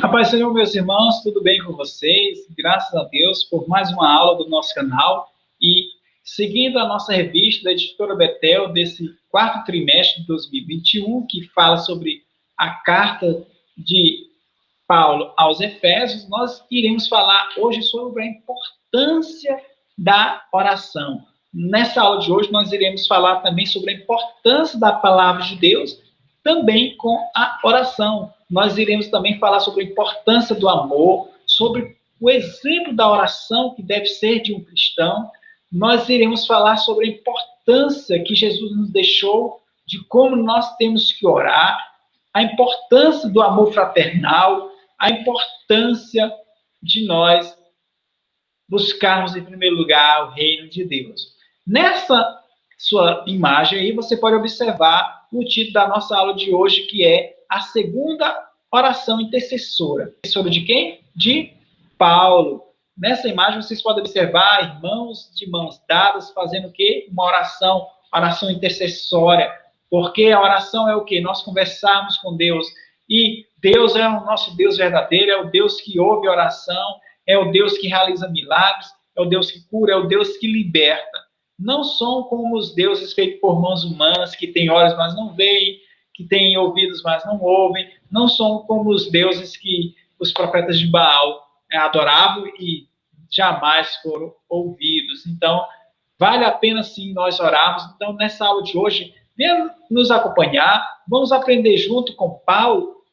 A paz do Senhor, meus irmãos, tudo bem com vocês? Graças a Deus por mais uma aula do nosso canal e seguindo a nossa revista da editora Betel desse quarto trimestre de 2021, que fala sobre a carta de Paulo aos Efésios, nós iremos falar hoje sobre a importância da oração. Nessa aula de hoje, nós iremos falar também sobre a importância da palavra de Deus, também com a oração. Nós iremos também falar sobre a importância do amor, sobre o exemplo da oração que deve ser de um cristão. Nós iremos falar sobre a importância que Jesus nos deixou de como nós temos que orar, a importância do amor fraternal, a importância de nós buscarmos em primeiro lugar o reino de Deus. Nessa sua imagem aí, você pode observar o título da nossa aula de hoje, que é a segunda oração intercessora. Intercessora de quem? De Paulo. Nessa imagem, vocês podem observar irmãos de mãos dadas fazendo o quê? Uma oração intercessória. Porque a oração é o quê? Nós conversarmos com Deus. E Deus é o nosso Deus verdadeiro, é o Deus que ouve a oração, é o Deus que realiza milagres, é o Deus que cura, é o Deus que liberta. Não são como os deuses feitos por mãos humanas, que têm olhos, mas não veem, que têm ouvidos, mas não ouvem. Não são como os deuses que os profetas de Baal adoravam e jamais foram ouvidos. Então, vale a pena sim nós orarmos. Então, nessa aula de hoje, venha nos acompanhar, vamos aprender junto com Paulo,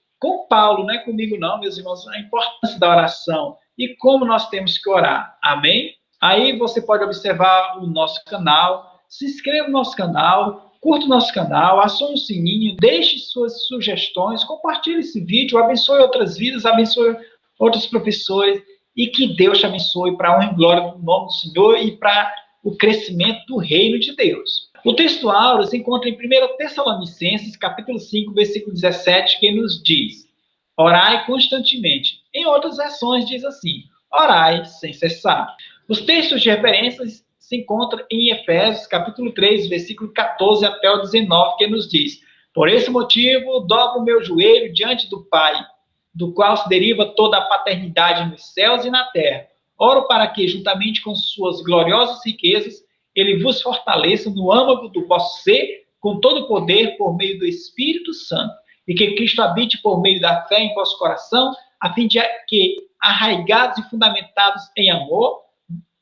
não é comigo não, meus irmãos, a importância da oração e como nós temos que orar. Amém? Aí você pode observar o nosso canal, se inscreva no nosso canal, curta o nosso canal, acione o sininho, deixe suas sugestões, compartilhe esse vídeo, abençoe outras vidas, abençoe outros professores e que Deus te abençoe para a honra e glória do nome do Senhor e para o crescimento do reino de Deus. O texto áureo se encontra em 1 Tessalonicenses, capítulo 5, versículo 17, que nos diz: orai constantemente. Em outras versões diz assim: orai sem cessar. Os textos de referências se encontram em Efésios, capítulo 3, versículo 14 até o 19, que nos diz: por esse motivo, dobro o meu joelho diante do Pai, do qual se deriva toda a paternidade nos céus e na terra. Oro para que, juntamente com suas gloriosas riquezas, ele vos fortaleça no âmago do vosso ser, com todo o poder por meio do Espírito Santo, e que Cristo habite por meio da fé em vosso coração, a fim de que, arraigados e fundamentados em amor,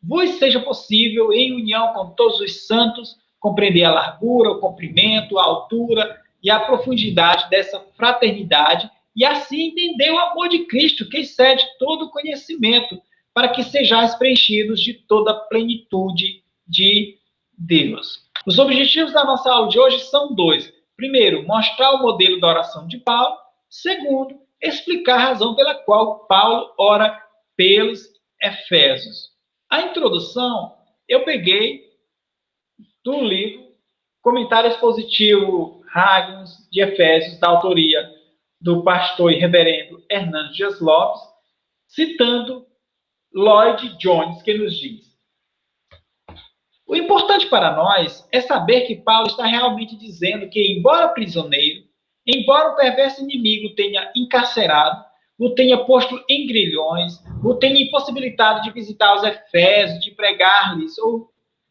vos seja possível, em união com todos os santos, compreender a largura, o comprimento, a altura e a profundidade dessa fraternidade, e assim entender o amor de Cristo, que excede todo o conhecimento, para que sejais preenchidos de toda a plenitude de Deus. Os objetivos da nossa aula de hoje são dois. Primeiro, mostrar o modelo da oração de Paulo. Segundo, explicar a razão pela qual Paulo ora pelos Efésios. A introdução eu peguei do livro Comentário Expositivo Hagios de Efésios, da autoria do pastor e reverendo Hernandes Dias Lopes, citando Lloyd Jones, que nos diz: o importante para nós é saber que Paulo está realmente dizendo que, embora prisioneiro, embora o perverso inimigo tenha encarcerado, o tenha posto em grilhões, o tenha impossibilitado de visitar os Efésios, de pregar-lhes, ou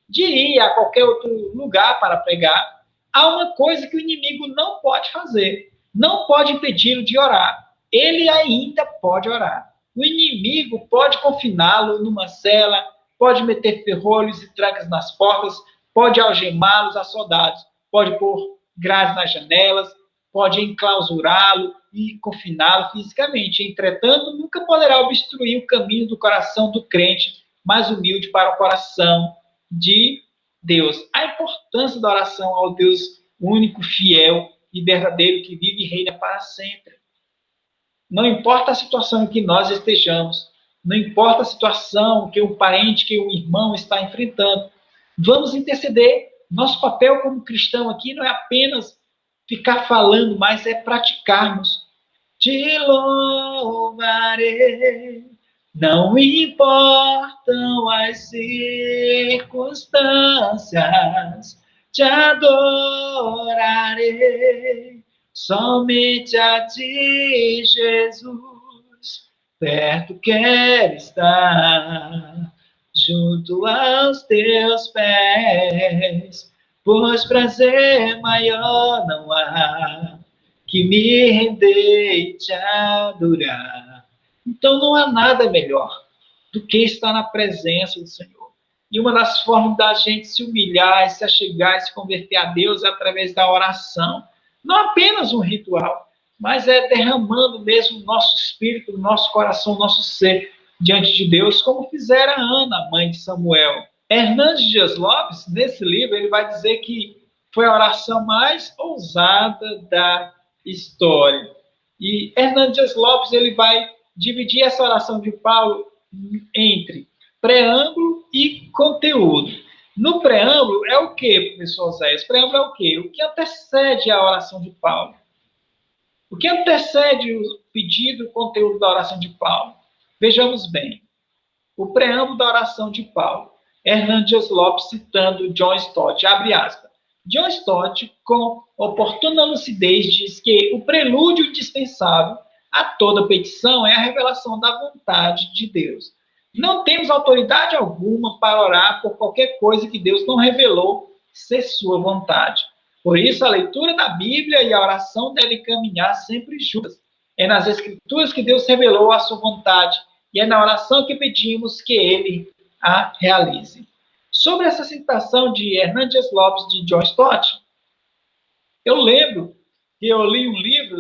de ir a qualquer outro lugar para pregar, há uma coisa que o inimigo não pode fazer, não pode impedi-lo de orar. Ele ainda pode orar. O inimigo pode confiná-lo numa cela, pode meter ferrolhos e trancas nas portas, pode algemá-los a soldados, pode pôr grades nas janelas, pode enclausurá-lo e confiná-lo fisicamente. Entretanto, nunca poderá obstruir o caminho do coração do crente mais humilde para o coração de Deus. A importância da oração ao Deus único, fiel e verdadeiro, que vive e reina para sempre. Não importa a situação em que nós estejamos, não importa a situação que um parente, que um irmão está enfrentando, vamos interceder. Nosso papel como cristão aqui não é apenas ficar falando, mas é praticarmos. Te louvarei, não importam as circunstâncias, te adorarei, somente a ti, Jesus, perto quero estar, junto aos teus pés, pois prazer maior não há que me render e te adorar. Então não há nada melhor do que estar na presença do Senhor. E uma das formas da gente se humilhar, se achegar, se converter a Deus é através da oração. Não apenas um ritual, mas é derramando mesmo o nosso espírito, o nosso coração, o nosso ser diante de Deus, como fizera Ana, mãe de Samuel. Hernandes Dias Lopes, nesse livro, ele vai dizer que foi a oração mais ousada da história. E Hernandes Dias Lopes, ele vai dividir essa oração de Paulo entre preâmbulo e conteúdo. No preâmbulo é o que, professor Zé? O preâmbulo é o quê? O que antecede a oração de Paulo? O que antecede o pedido e o conteúdo da oração de Paulo? Vejamos bem. O preâmbulo da oração de Paulo. Hernandes Lopes citando John Stott, abre aspas. John Stott, com oportuna lucidez, diz que o prelúdio indispensável a toda petição é a revelação da vontade de Deus. Não temos autoridade alguma para orar por qualquer coisa que Deus não revelou ser sua vontade. Por isso, a leitura da Bíblia e a oração devem caminhar sempre juntas. É nas Escrituras que Deus revelou a sua vontade e é na oração que pedimos que Ele a realize. Sobre essa citação de Hernandes Lopes de John Stott, eu lembro que eu li um livro,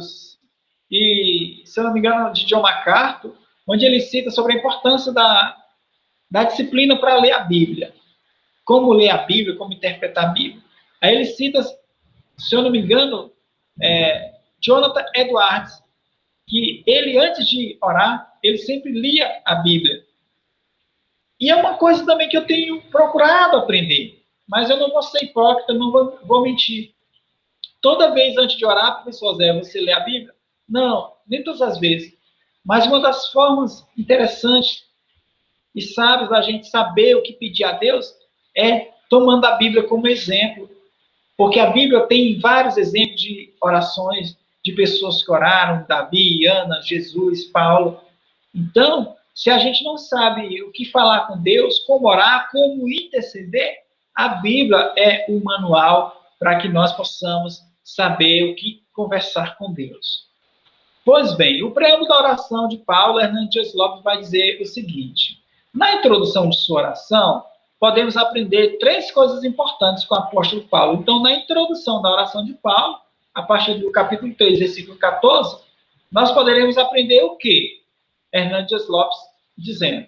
e, se eu não me engano, de John MacArthur, onde ele cita sobre a importância da disciplina para ler a Bíblia. Como ler a Bíblia, como interpretar a Bíblia. Aí ele cita, se eu não me engano, Jonathan Edwards, que ele, antes de orar, ele sempre lia a Bíblia. E é uma coisa também que eu tenho procurado aprender. Mas eu não vou ser hipócrita, não vou mentir. Toda vez antes de orar, professor Zé, você lê a Bíblia? Não, nem todas as vezes. Mas uma das formas interessantes e sábias da gente saber o que pedir a Deus é tomando a Bíblia como exemplo. Porque a Bíblia tem vários exemplos de orações de pessoas que oraram, Davi, Ana, Jesus, Paulo. Então, se a gente não sabe o que falar com Deus, como orar, como interceder, a Bíblia é o manual para que nós possamos saber o que conversar com Deus. Pois bem, o preâmbulo da oração de Paulo, Hernandes Lopes vai dizer o seguinte: na introdução de sua oração, podemos aprender 3 coisas importantes com o apóstolo Paulo. Então, na introdução da oração de Paulo, a partir do capítulo 3, versículo 14, nós poderemos aprender o quê? Hernandes Lopes dizendo: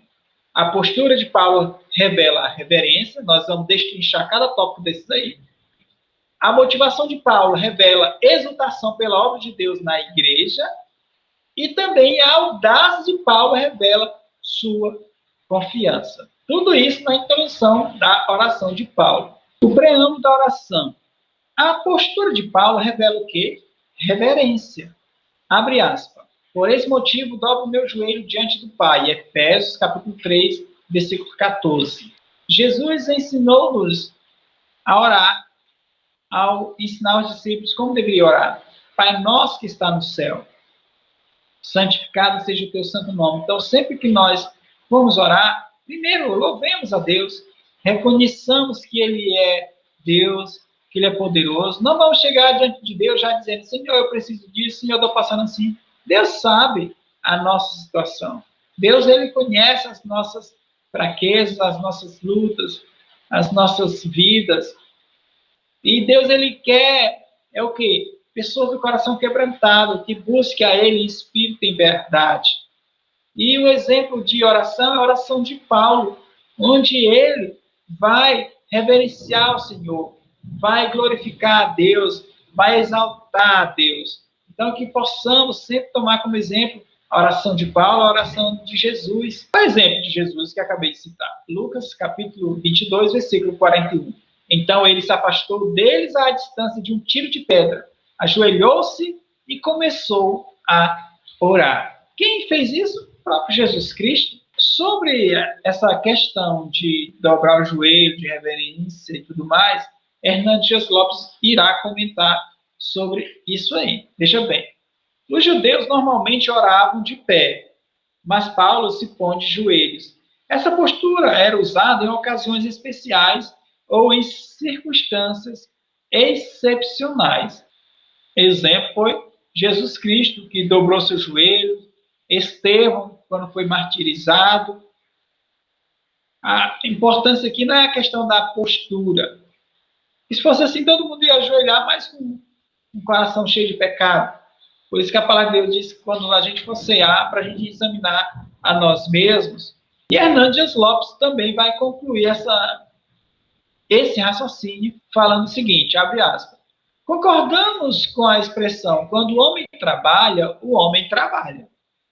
a postura de Paulo revela a reverência, nós vamos destrinchar cada tópico desses aí. A motivação de Paulo revela exultação pela obra de Deus na igreja, e também a audácia de Paulo revela sua confiança. Tudo isso na introdução da oração de Paulo. O preâmbulo da oração. A postura de Paulo revela o quê? Reverência. Abre aspas. Por esse motivo, dobro o meu joelho diante do Pai. Efésios, capítulo 3, versículo 14. Jesus ensinou-nos a orar, ao ensinar os discípulos como deveria orar. Pai nosso que está no céu, santificado seja o teu santo nome. Então, sempre que nós vamos orar, primeiro, louvemos a Deus, reconheçamos que Ele é Deus, que Ele é poderoso. Não vamos chegar diante de Deus já dizendo: Senhor, eu preciso disso, Senhor, eu estou passando assim. Deus sabe a nossa situação. Deus, Ele conhece as nossas fraquezas, as nossas lutas, as nossas vidas. E Deus, Ele quer, é o quê? Pessoas do coração quebrantado, que busque a Ele em espírito e em verdade. E o exemplo de oração é a oração de Paulo, onde ele vai reverenciar o Senhor, vai glorificar a Deus, vai exaltar a Deus. Então, que possamos sempre tomar como exemplo a oração de Paulo, a oração de Jesus. O exemplo de Jesus que acabei de citar. Lucas, capítulo 22, versículo 41. Então, ele se afastou deles à distância de um tiro de pedra, ajoelhou-se e começou a orar. Quem fez isso? O próprio Jesus Cristo. Sobre essa questão de dobrar o joelho, de reverência e tudo mais, Hernandes Lopes irá comentar sobre isso aí. Veja bem, os judeus normalmente oravam de pé, mas Paulo se põe de joelhos. Essa postura era usada em ocasiões especiais ou em circunstâncias excepcionais. Exemplo foi Jesus Cristo, que dobrou seus joelhos, Estevão, quando foi martirizado. A importância aqui não é a questão da postura. E se fosse assim, todo mundo ia ajoelhar, mas com um coração cheio de pecado. Por isso que a palavra de Deus diz que quando a gente for cear, para a gente examinar a nós mesmos. E Hernandes Lopes também vai concluir esse raciocínio falando o seguinte, abre aspas, concordamos com a expressão, quando o homem trabalha.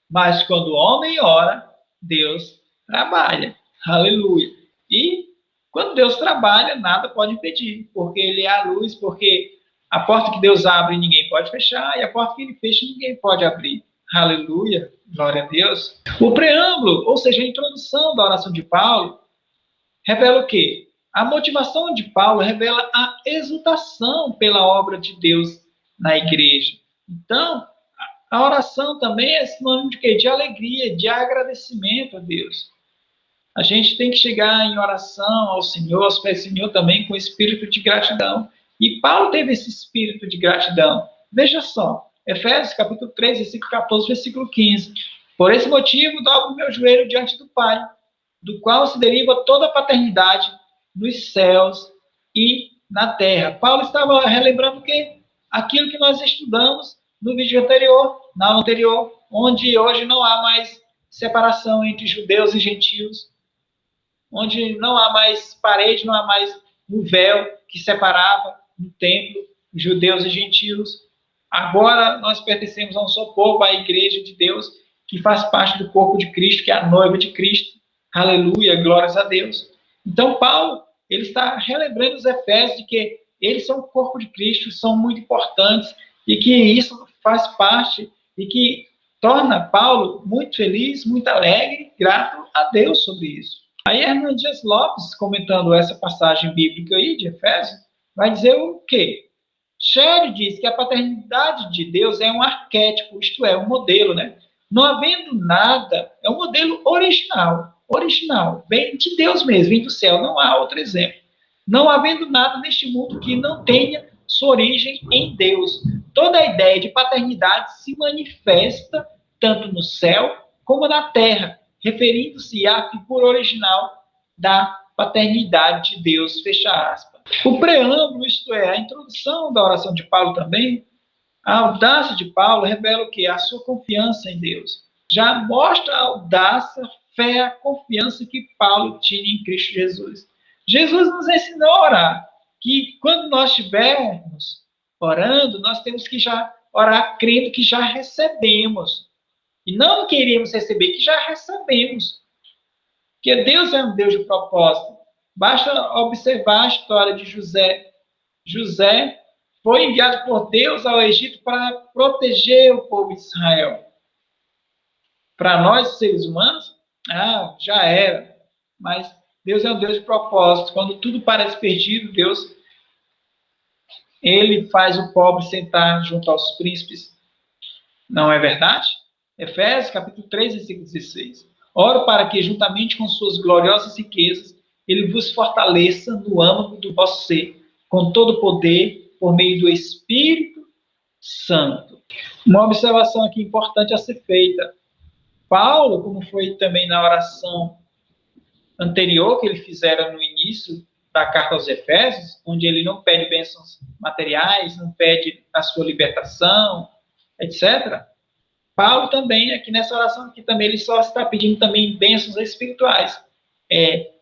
Mas quando o homem ora, Deus trabalha. Aleluia. E quando Deus trabalha, nada pode impedir, porque ele é a luz, porque a porta que Deus abre, ninguém pode fechar, e a porta que ele fecha, ninguém pode abrir. Aleluia. Glória a Deus. O preâmbulo, ou seja, a introdução da oração de Paulo, revela o quê? A motivação de Paulo revela a exultação pela obra de Deus na igreja. Então, a oração também é sinônimo de quê? De alegria, de agradecimento a Deus. A gente tem que chegar em oração ao Senhor, aos pés do Senhor também, com espírito de gratidão. E Paulo teve esse espírito de gratidão. Veja só, Efésios capítulo 3, versículo 14, versículo 15. Por esse motivo, dobro o meu joelho diante do Pai, do qual se deriva toda a paternidade nos céus e na terra. Paulo estava relembrando que aquilo que nós estudamos no vídeo anterior, na aula anterior, onde hoje não há mais separação entre judeus e gentios, onde não há mais parede, não há mais um véu que separava no templo judeus e gentios. Agora nós pertencemos a um só povo, a igreja de Deus, que faz parte do corpo de Cristo, que é a noiva de Cristo. Aleluia, glórias a Deus. Então Paulo, ele está relembrando os Efésios de que eles são o corpo de Cristo, são muito importantes, e que isso faz parte, e que torna Paulo muito feliz, muito alegre, grato a Deus sobre isso. Aí Hernandes Lopes, comentando essa passagem bíblica aí de Efésios, vai dizer o quê? Sherry diz que a paternidade de Deus é um arquétipo, isto é, um modelo, né? Não havendo nada, é um modelo original, vem de Deus mesmo, vem do céu, não há outro exemplo. Não havendo nada neste mundo que não tenha sua origem em Deus. Toda a ideia de paternidade se manifesta tanto no céu como na terra, referindo-se à figura original da paternidade de Deus, fecha aspas. O preâmbulo, isto é, a introdução da oração de Paulo também, a audácia de Paulo revela o quê? A sua confiança em Deus. Já mostra a audácia, fé, a confiança que Paulo tinha em Cristo Jesus. Jesus nos ensinou a orar, que quando nós estivermos orando, nós temos que já orar crendo que já recebemos. E não queríamos receber, que já recebemos. Porque Deus é um Deus de propósito. Basta observar a história de José. José foi enviado por Deus ao Egito para proteger o povo de Israel. Para nós, seres humanos, já era. Mas Deus é um Deus de propósito. Quando tudo parece perdido, Deus, ele faz o pobre sentar junto aos príncipes. Não é verdade? Efésios, capítulo 3, versículo 16. Oro para que, juntamente com suas gloriosas riquezas, ele vos fortaleça no âmago do vosso ser, com todo o poder, por meio do Espírito Santo. Uma observação aqui importante a ser feita. Paulo, como foi também na oração anterior que ele fizera no início da carta aos Efésios, onde ele não pede bênçãos materiais, não pede a sua libertação, etc., Paulo também, aqui nessa oração, aqui também, ele só está pedindo também bênçãos espirituais.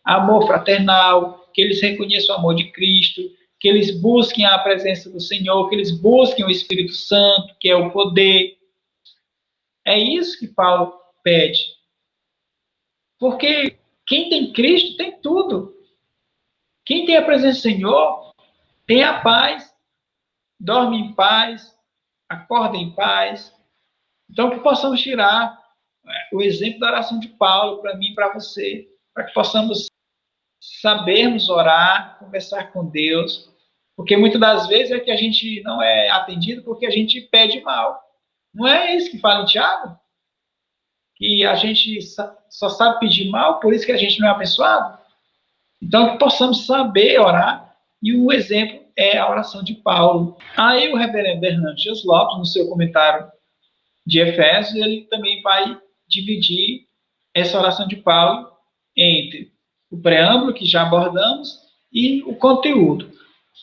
Amor fraternal, que eles reconheçam o amor de Cristo, que eles busquem a presença do Senhor, que eles busquem o Espírito Santo, que é o poder. É isso que Paulo pede. Porque quem tem Cristo tem tudo. Quem tem a presença do Senhor tem a paz, dorme em paz, acorda em paz. Então, que possamos tirar o exemplo da oração de Paulo para mim e para você, para que possamos sabermos orar, conversar com Deus, porque muitas das vezes é que a gente não é atendido porque a gente pede mal. Não é isso que fala em Tiago? que a gente só sabe pedir mal, por isso que a gente não é abençoado? Então, que possamos saber orar, e o exemplo é a oração de Paulo. Aí o reverendo Hernandes Lopes, no seu comentário de Efésios, ele também vai dividir essa oração de Paulo entre o preâmbulo, que já abordamos, e o conteúdo.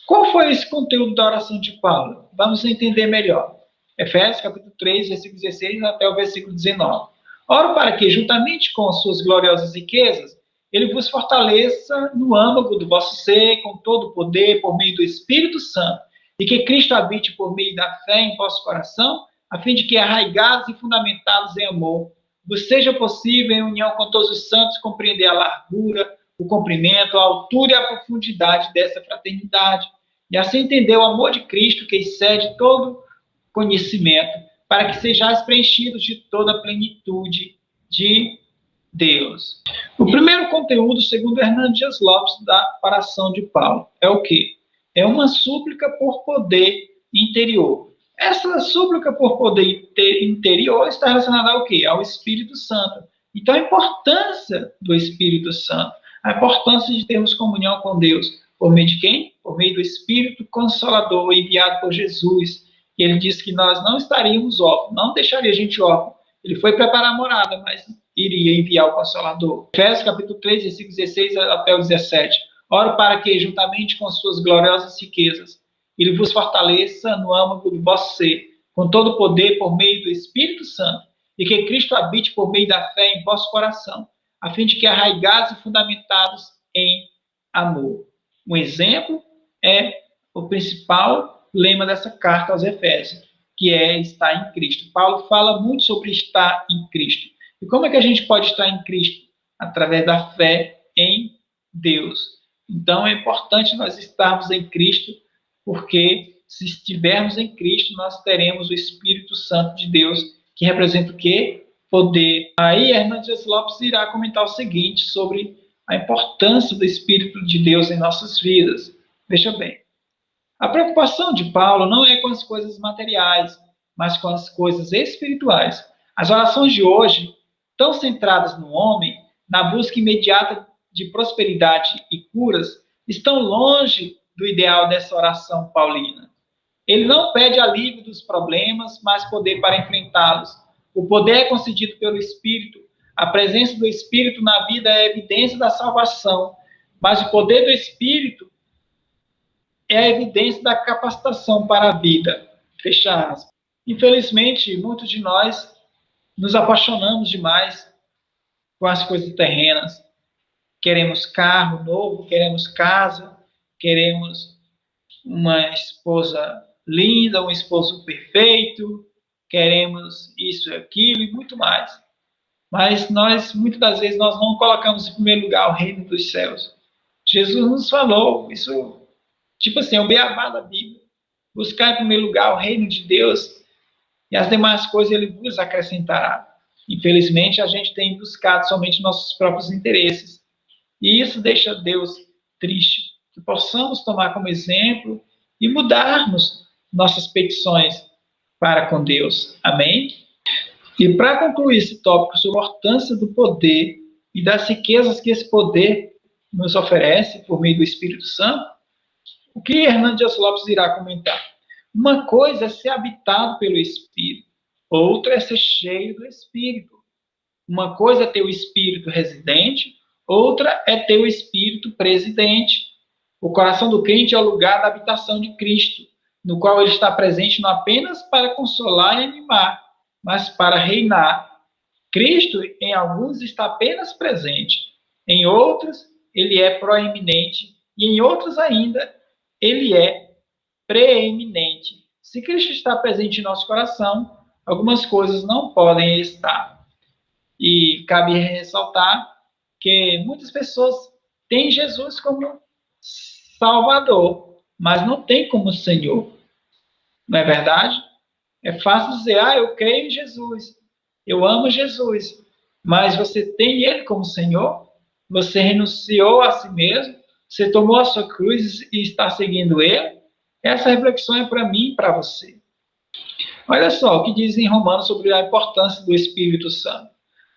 Qual foi esse conteúdo da oração de Paulo? Vamos entender melhor. Efésios, capítulo 3, versículo 16 até o versículo 19. Oro para que, juntamente com suas gloriosas riquezas, ele vos fortaleça no âmago do vosso ser, com todo o poder, por meio do Espírito Santo, e que Cristo habite por meio da fé em vosso coração, a fim de que, arraigados e fundamentados em amor, vos seja possível, em união com todos os santos, compreender a largura, o comprimento, a altura e a profundidade dessa fraternidade, e assim entender o amor de Cristo, que excede todo conhecimento, para que sejais preenchidos de toda a plenitude de Deus. O primeiro conteúdo, segundo Hernandes Lopes, da oração de Paulo, é o quê? É uma súplica por poder interior. Essa súplica por poder interior está relacionada ao quê? Ao Espírito Santo. Então, a importância do Espírito Santo, a importância de termos comunhão com Deus, por meio de quem? Por meio do Espírito Consolador enviado por Jesus. E ele disse que nós não estaríamos órfãos, não deixaria a gente órfão. Ele foi preparar a morada, mas iria enviar o Consolador. Efésios capítulo 3, versículos 16 até o 17. Oro para que, juntamente com suas gloriosas riquezas, ele vos fortaleça no âmago do vosso ser, com todo o poder por meio do Espírito Santo, e que Cristo habite por meio da fé em vosso coração, a fim de que, arraigados e fundamentados em amor. Um exemplo é o principal lema dessa carta aos Efésios, que é estar em Cristo. Paulo fala muito sobre estar em Cristo. E como é que a gente pode estar em Cristo? Através da fé em Deus. Então é importante nós estarmos em Cristo, porque se estivermos em Cristo, nós teremos o Espírito Santo de Deus, que representa o quê? Poder. Aí Hernandes Lopes irá comentar o seguinte sobre a importância do Espírito de Deus em nossas vidas. Veja bem. A preocupação de Paulo não é com as coisas materiais, mas com as coisas espirituais. As orações de hoje, tão centradas no homem, na busca imediata de prosperidade e curas, estão longe do ideal dessa oração paulina. Ele não pede alívio dos problemas, mas poder para enfrentá-los. O poder é concedido pelo Espírito. A presença do Espírito na vida é a evidência da salvação, mas o poder do Espírito é a evidência da capacitação para a vida. Fecha aspas. Infelizmente, muitos de nós nos apaixonamos demais com as coisas terrenas. Queremos carro novo, queremos casa, queremos uma esposa linda, um esposo perfeito, queremos isso e aquilo e muito mais. Mas muitas das vezes, nós não colocamos em primeiro lugar o reino dos céus. Jesus nos falou, isso, tipo assim, é um beabá da Bíblia. Buscar em primeiro lugar o reino de Deus e as demais coisas ele vos acrescentará. Infelizmente, a gente tem buscado somente nossos próprios interesses. E isso deixa Deus triste. Que possamos tomar como exemplo e mudarmos nossas petições para com Deus. Amém? E para concluir esse tópico sobre a importância do poder e das riquezas que esse poder nos oferece por meio do Espírito Santo, o que Hernandes Lopes irá comentar? Uma coisa é ser habitado pelo Espírito, outra é ser cheio do Espírito. Uma coisa é ter o Espírito residente, outra é ter o Espírito presidente. O coração do crente é o lugar da habitação de Cristo, no qual ele está presente não apenas para consolar e animar, mas para reinar. Cristo, em alguns, está apenas presente, em outros, ele é proeminente, e em outros ainda, ele é preeminente. Se Cristo está presente em nosso coração, algumas coisas não podem estar. E cabe ressaltar que muitas pessoas têm Jesus como Salvador, mas não tem como Senhor. Não é verdade? É fácil dizer, eu creio em Jesus, eu amo Jesus, mas você tem Ele como Senhor? Você renunciou a si mesmo? Você tomou a sua cruz e está seguindo Ele? Essa reflexão é para mim e para você. Olha só o que diz em Romanos sobre a importância do Espírito Santo.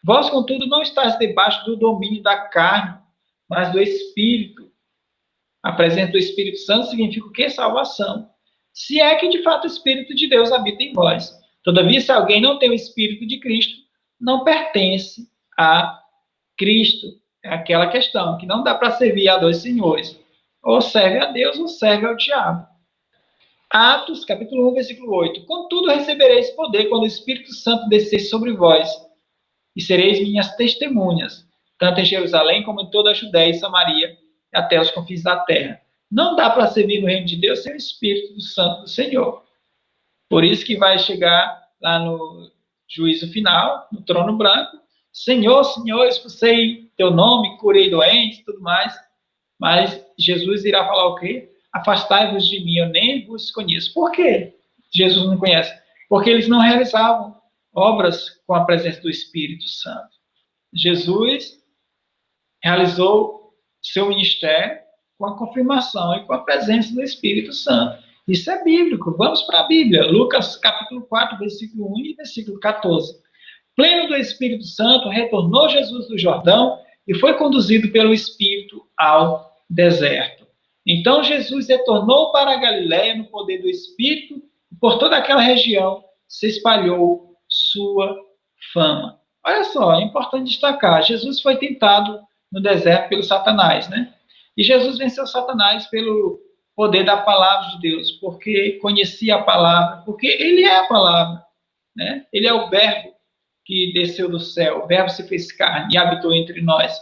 Vós, contudo, não estáis debaixo do domínio da carne, mas do Espírito. A presença do Espírito Santo significa o quê? Salvação. Se é que, de fato, o Espírito de Deus habita em vós. Todavia, se alguém não tem o Espírito de Cristo, não pertence a Cristo. É aquela questão que não dá para servir a dois senhores. Ou serve a Deus ou serve ao diabo. Atos, capítulo 1, versículo 8. Contudo, recebereis poder quando o Espírito Santo descer sobre vós, e sereis minhas testemunhas, tanto em Jerusalém como em toda a Judéia e Samaria, e até os confins da terra. Não dá para servir no reino de Deus sem o Espírito Santo do Senhor. Por isso que vai chegar lá no juízo final, no trono branco, Senhor, Senhor, expulsei teu nome, curei doentes e tudo mais. Mas Jesus irá falar o quê? Afastai-vos de mim, eu nem vos conheço. Por quê? Jesus não conhece. Porque eles não realizavam obras com a presença do Espírito Santo. Jesus realizou seu ministério com a confirmação e com a presença do Espírito Santo. Isso é bíblico. Vamos para a Bíblia. Lucas capítulo 4, versículo 1 e versículo 14. Pleno do Espírito Santo, retornou Jesus do Jordão e foi conduzido pelo Espírito ao deserto. Então Jesus retornou para a Galiléia no poder do Espírito e por toda aquela região se espalhou sua fama. Olha só, é importante destacar, Jesus foi tentado no deserto pelo Satanás, né? E Jesus venceu Satanás pelo poder da palavra de Deus, porque conhecia a palavra, porque ele é a palavra, né? Ele é o verbo que desceu do céu, o verbo se fez carne e habitou entre nós.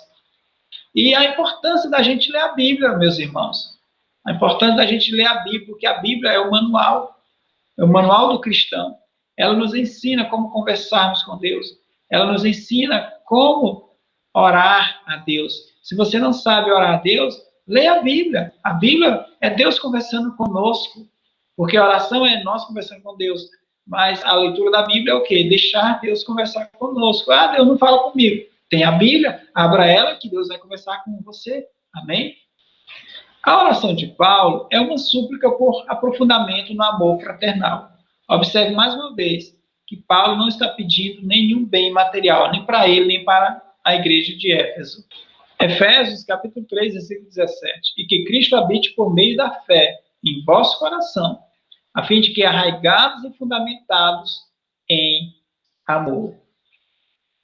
E a importância da gente ler a Bíblia, meus irmãos. A importância da gente ler a Bíblia, porque a Bíblia é o manual do cristão. Ela nos ensina como conversarmos com Deus. Ela nos ensina como orar a Deus. Se você não sabe orar a Deus, leia a Bíblia. A Bíblia é Deus conversando conosco, porque a oração é nós conversando com Deus. Mas a leitura da Bíblia é o quê? Deixar Deus conversar conosco. Ah, Deus não fala comigo. Tem a Bíblia, abra ela que Deus vai conversar com você. Amém? A oração de Paulo é uma súplica por aprofundamento no amor fraternal. Observe mais uma vez que Paulo não está pedindo nenhum bem material, nem para ele, nem para a igreja de Éfeso. Efésios, capítulo 3, versículo 17. E que Cristo habite por meio da fé em vosso coração, a fim de que, arraigados e fundamentados em amor.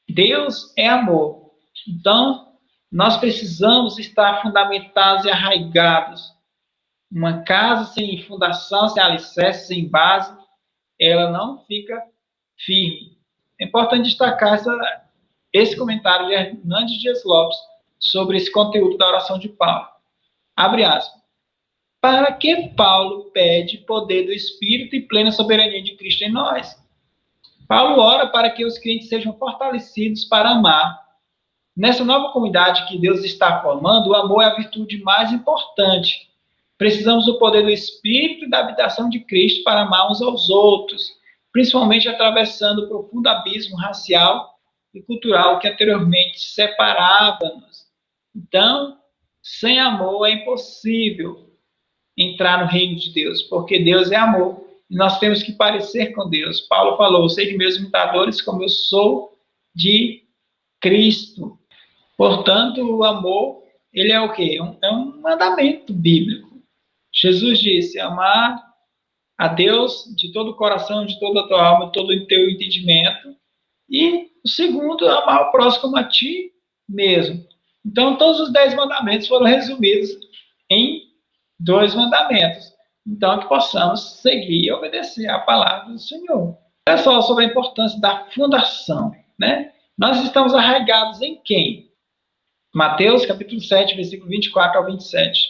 Deus é amor. Então, nós precisamos estar fundamentados e arraigados. Uma casa sem fundação, sem alicerce, sem base, ela não fica firme. É importante destacar esse comentário de Hernandes Dias Lopes sobre esse conteúdo da oração de Paulo. Abre aspas. Para que Paulo pede poder do Espírito e plena soberania de Cristo em nós? Paulo ora para que os crentes sejam fortalecidos para amar. Nessa nova comunidade que Deus está formando, o amor é a virtude mais importante. Precisamos do poder do Espírito e da habitação de Cristo para amar uns aos outros, principalmente atravessando o profundo abismo racial e cultural que anteriormente separava-nos. Então, sem amor é impossível entrar no reino de Deus, porque Deus é amor e nós temos que parecer com Deus. Paulo falou, sede meus imitadores como eu sou de Cristo. Portanto, o amor, ele é o quê? É um mandamento bíblico. Jesus disse, amar a Deus de todo o coração, de toda a tua alma, de todo o teu entendimento. E o segundo, amar o próximo como a ti mesmo. Então, todos os 10 mandamentos foram resumidos em 2 mandamentos. Então, que possamos seguir e obedecer à palavra do Senhor. Olha só sobre a importância da fundação, né? Nós estamos arraigados em quem? Mateus, capítulo 7, versículo 24 ao 27.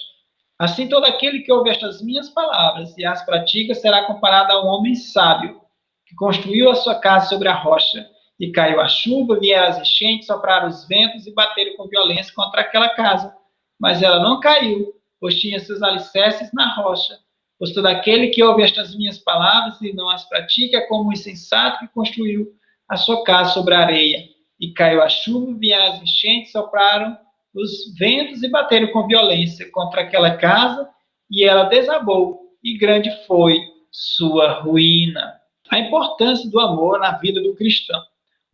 Assim, todo aquele que ouve estas minhas palavras e as pratica será comparado a um homem sábio, que construiu a sua casa sobre a rocha, e caiu a chuva, vieram as enchentes, sopraram os ventos e bateram com violência contra aquela casa. Mas ela não caiu, pois tinha seus alicerces na rocha. Pois todo aquele que ouve estas minhas palavras e não as pratica é como um insensato que construiu a sua casa sobre a areia. E caiu a chuva, vieram as enchentes, sopraram os ventos e bateram com violência contra aquela casa, e ela desabou, e grande foi sua ruína. A importância do amor na vida do cristão.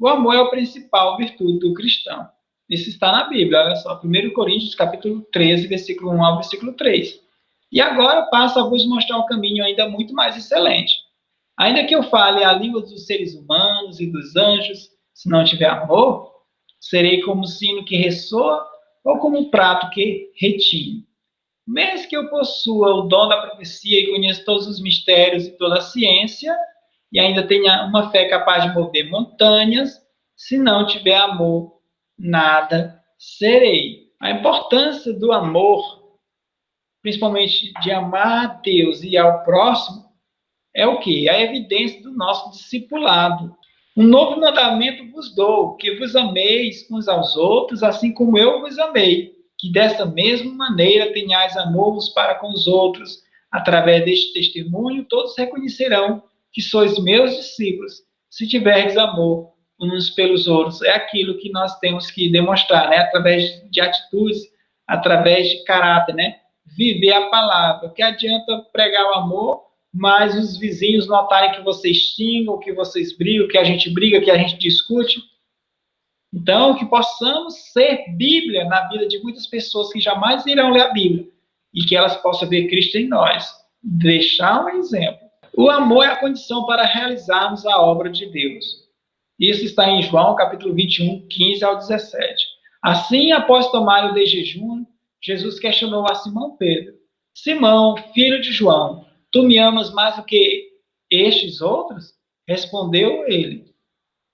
O amor é a principal virtude do cristão. Isso está na Bíblia, olha só, 1 Coríntios, capítulo 13, versículo 1 ao versículo 3. E agora passo a vos mostrar um caminho ainda muito mais excelente. Ainda que eu fale a língua dos seres humanos e dos anjos, se não tiver amor, serei como um sino que ressoa ou como um prato que retine. Mesmo que eu possua o dom da profecia e conheça todos os mistérios e toda a ciência, e ainda tenha uma fé capaz de mover montanhas, se não tiver amor, nada serei. A importância do amor, principalmente de amar a Deus e ao próximo, é o quê? A evidência do nosso discipulado. Um novo mandamento vos dou, que vos ameis uns aos outros, assim como eu vos amei, que dessa mesma maneira tenhais amor uns para com os outros. Através deste testemunho, todos reconhecerão que sois meus discípulos, se tiverdes amor uns pelos outros. É aquilo que nós temos que demonstrar, né? Através de atitudes, através de caráter, né? Viver a palavra. Que adianta pregar o amor, mas os vizinhos notarem que vocês xingam, que vocês brigam, que a gente briga, que a gente discute. Então, que possamos ser Bíblia na vida de muitas pessoas que jamais irão ler a Bíblia e que elas possam ver Cristo em nós. Deixar um exemplo. O amor é a condição para realizarmos a obra de Deus. Isso está em João, capítulo 21, 15 ao 17. Assim, após tomar o de jejum, Jesus questionou a Simão Pedro: Simão, filho de João, tu me amas mais do que estes outros? Respondeu ele: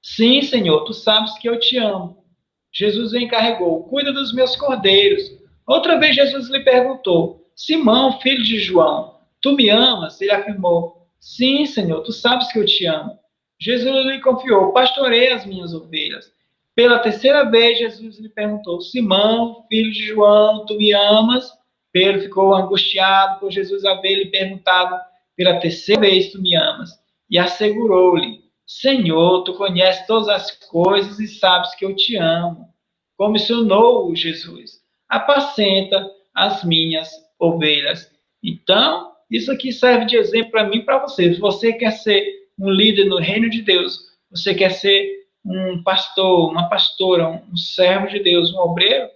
Sim, Senhor, tu sabes que eu te amo. Jesus o encarregou: Cuida dos meus cordeiros. Outra vez Jesus lhe perguntou: Simão, filho de João, tu me amas? Ele afirmou: Sim, Senhor, tu sabes que eu te amo. Jesus lhe confiou: Pastorei as minhas ovelhas. Pela terceira vez, Jesus lhe perguntou: Simão, filho de João, tu me amas? Pedro ficou angustiado por Jesus haver lhe perguntado pela terceira vez: Tu me amas? E assegurou-lhe: Senhor, tu conheces todas as coisas e sabes que eu te amo. Comissionou-o Jesus: Apacenta as minhas ovelhas. Então, isso aqui serve de exemplo para mim e para você. Se você quer ser um líder no reino de Deus, você quer ser um pastor, uma pastora, um servo de Deus, um obreiro,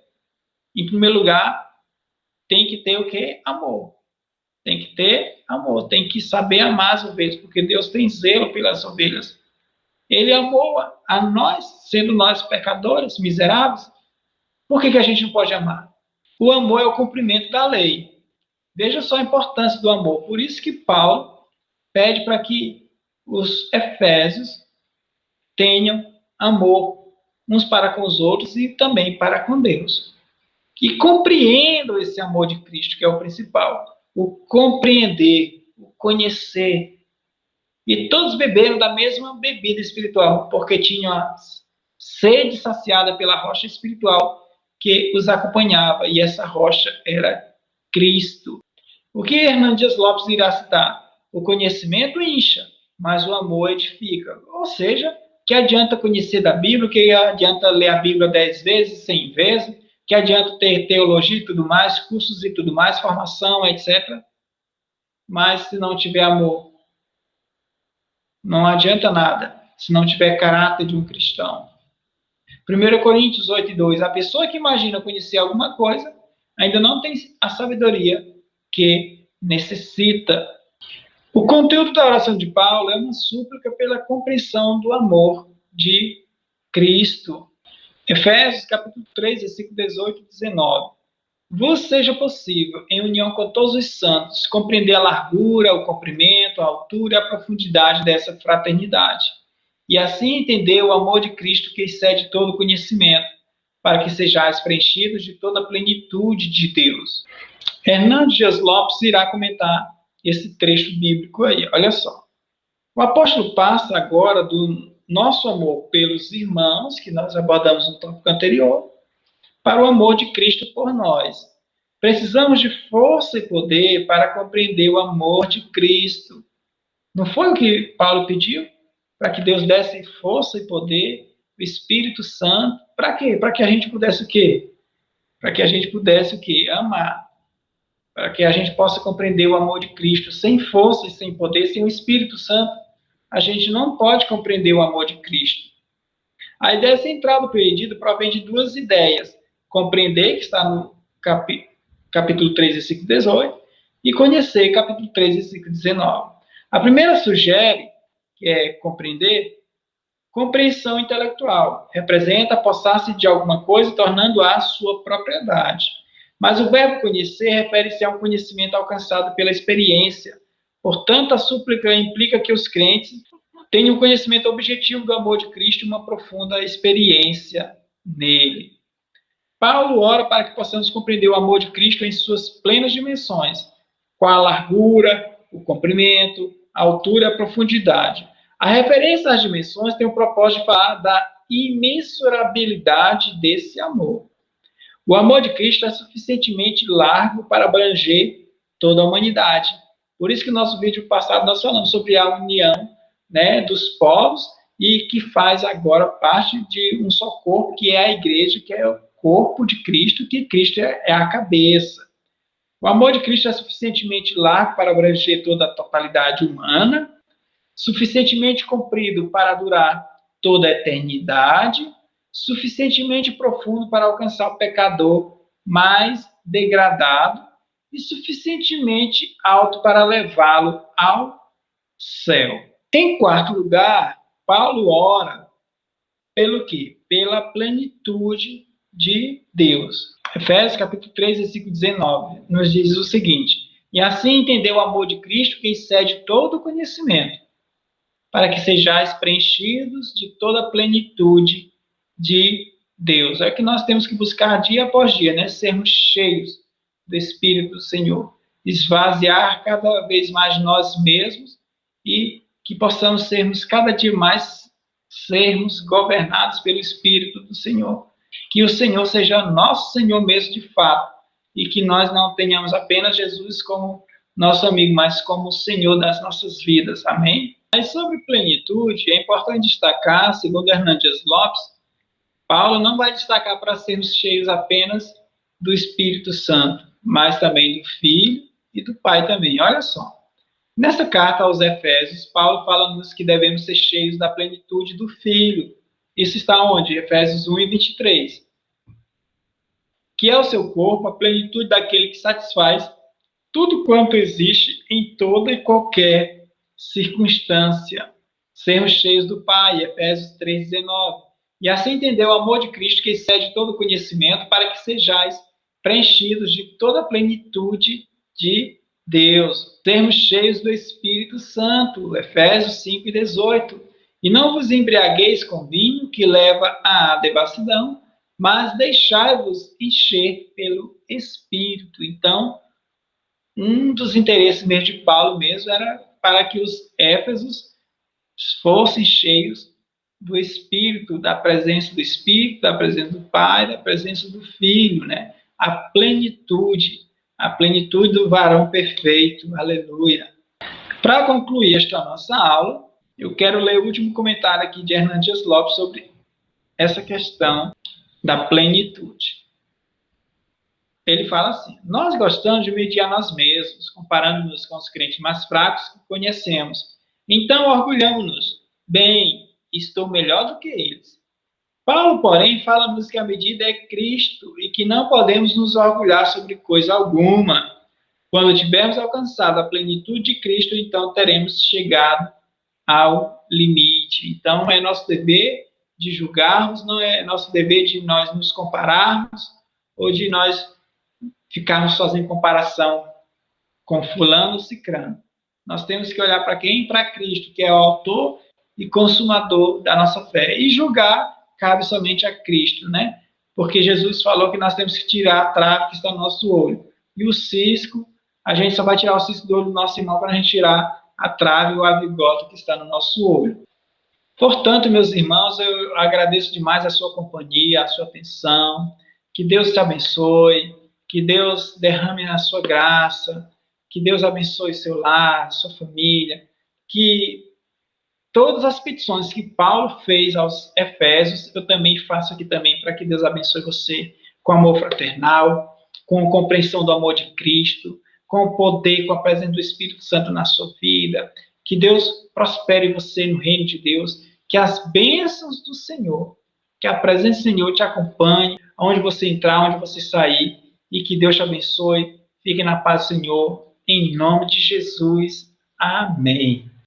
em primeiro lugar, tem que ter o quê? Amor. Tem que ter amor, tem que saber amar as ovelhas, porque Deus tem zelo pelas ovelhas. Ele amou a nós, sendo nós pecadores, miseráveis. Por que a gente não pode amar? O amor é o cumprimento da lei. Veja só a importância do amor. Por isso que Paulo pede para que os efésios tenham amor uns para com os outros e também para com Deus. E compreendam esse amor de Cristo, que é o principal. O compreender, o conhecer. E todos beberam da mesma bebida espiritual, porque tinham a sede saciada pela rocha espiritual que os acompanhava. E essa rocha era Cristo. O que Hernandes Lopes irá citar? O conhecimento incha, mas o amor edifica. Ou seja, que adianta conhecer da Bíblia, que adianta ler a Bíblia 10 vezes, 100 vezes, que adianta ter teologia e tudo mais, cursos e tudo mais, formação, etc. Mas se não tiver amor, não adianta nada, se não tiver caráter de um cristão. 1 Coríntios 8:2. A pessoa que imagina conhecer alguma coisa ainda não tem a sabedoria que necessita. O conteúdo da oração de Paulo é uma súplica pela compreensão do amor de Cristo. Efésios capítulo 3, versículo 18 e 19. Vos seja possível, em união com todos os santos, compreender a largura, o comprimento, a altura e a profundidade dessa fraternidade, e assim entender o amor de Cristo que excede todo conhecimento, para que sejais preenchidos de toda a plenitude de Deus. Hernandes Lopes irá comentar esse trecho bíblico aí, olha só. O apóstolo passa agora do nosso amor pelos irmãos, que nós abordamos no tópico anterior, para o amor de Cristo por nós. Precisamos de força e poder para compreender o amor de Cristo. Não foi o que Paulo pediu? Para que Deus desse força e poder, o Espírito Santo. Para quê? Para que a gente pudesse o quê? Para que a gente pudesse o quê? Amar. Para que a gente possa compreender o amor de Cristo. Sem força e sem poder, sem o Espírito Santo, a gente não pode compreender o amor de Cristo. A ideia central do pedido provém de duas ideias: compreender, que está no capítulo 3, versículo 18, e conhecer, capítulo 3, versículo 19. A primeira sugere, que é compreender, compreensão intelectual. Representa apossar-se de alguma coisa, tornando-a sua propriedade. Mas o verbo conhecer refere-se a um conhecimento alcançado pela experiência. Portanto, a súplica implica que os crentes tenham um conhecimento objetivo do amor de Cristo e uma profunda experiência nele. Paulo ora para que possamos compreender o amor de Cristo em suas plenas dimensões, com a largura, o comprimento, a altura e a profundidade. A referência às dimensões tem o propósito de falar da imensurabilidade desse amor. O amor de Cristo é suficientemente largo para abranger toda a humanidade. Por isso que no nosso vídeo passado nós falamos sobre a união, né, dos povos e que faz agora parte de um só corpo, que é a igreja, que é o corpo de Cristo, que Cristo é a cabeça. O amor de Cristo é suficientemente largo para abranger toda a totalidade humana, suficientemente comprido para durar toda a eternidade, suficientemente profundo para alcançar o pecador mais degradado e suficientemente alto para levá-lo ao céu. Em quarto lugar, Paulo ora pelo quê? Pela plenitude de Deus. Efésios capítulo 3, versículo 19, nos diz o seguinte: e assim entendeu o amor de Cristo que excede todo o conhecimento, para que sejais preenchidos de toda a plenitude de Deus. É o que nós temos que buscar dia após dia, né? Sermos cheios do Espírito do Senhor, esvaziar cada vez mais de nós mesmos e que possamos sermos cada dia mais governados pelo Espírito do Senhor. Que o Senhor seja nosso Senhor mesmo de fato e que nós não tenhamos apenas Jesus como nosso amigo, mas como o Senhor das nossas vidas. Amém? Mas sobre plenitude, é importante destacar, segundo Hernandes Lopes, Paulo não vai destacar para sermos cheios apenas do Espírito Santo, mas também do Filho e do Pai também. Olha só. Nessa carta aos Efésios, Paulo fala-nos que devemos ser cheios da plenitude do Filho. Isso está onde? Efésios 1 e 23. Que é o seu corpo, a plenitude daquele que satisfaz tudo quanto existe em toda e qualquer circunstância. Sermos cheios do Pai, Efésios 3,19. E assim entender o amor de Cristo que excede todo conhecimento, para que sejais preenchidos de toda a plenitude de Deus. Sermos cheios do Espírito Santo, Efésios 5,18. E não vos embriagueis com vinho, que leva à devassidão, mas deixai-vos encher pelo Espírito. Então, um dos interesses mesmo de Paulo mesmo era para que os éfesos fossem cheios do Espírito, da presença do Pai, da presença do Filho, né? A plenitude do varão perfeito, aleluia. Para concluir esta nossa aula, eu quero ler o último comentário aqui de Hernandes Lopes sobre essa questão da plenitude. Ele fala assim: nós gostamos de medir a nós mesmos, comparando-nos com os crentes mais fracos que conhecemos. Então, orgulhamos-nos. Bem, estou melhor do que eles. Paulo, porém, fala-nos que a medida é Cristo e que não podemos nos orgulhar sobre coisa alguma. Quando tivermos alcançado a plenitude de Cristo, então teremos chegado ao limite. Então, é nosso dever de julgarmos, não é nosso dever de nós nos compararmos ou de nós ficarmos fazendo comparação com fulano ou cicrano. Nós temos que olhar para quem? Para Cristo, que é o autor e consumador da nossa fé. E julgar cabe somente a Cristo, né? Porque Jesus falou que nós temos que tirar a trave que está no nosso olho. E o cisco, a gente só vai tirar o cisco do olho do nosso irmão quando a gente tirar a trave ou a vigota que está no nosso olho. Portanto, meus irmãos, eu agradeço demais a sua companhia, a sua atenção. Que Deus te abençoe, que Deus derrame a sua graça, que Deus abençoe seu lar, sua família, que todas as petições que Paulo fez aos Efésios, eu também faço aqui também, para que Deus abençoe você com amor fraternal, com compreensão do amor de Cristo, com o poder, com a presença do Espírito Santo na sua vida. Que Deus prospere você no reino de Deus, que as bênçãos do Senhor Que a presença do Senhor te acompanhe, aonde você entrar, onde você sair, e que Deus te abençoe. Fique na paz do Senhor, em nome de Jesus. Amém.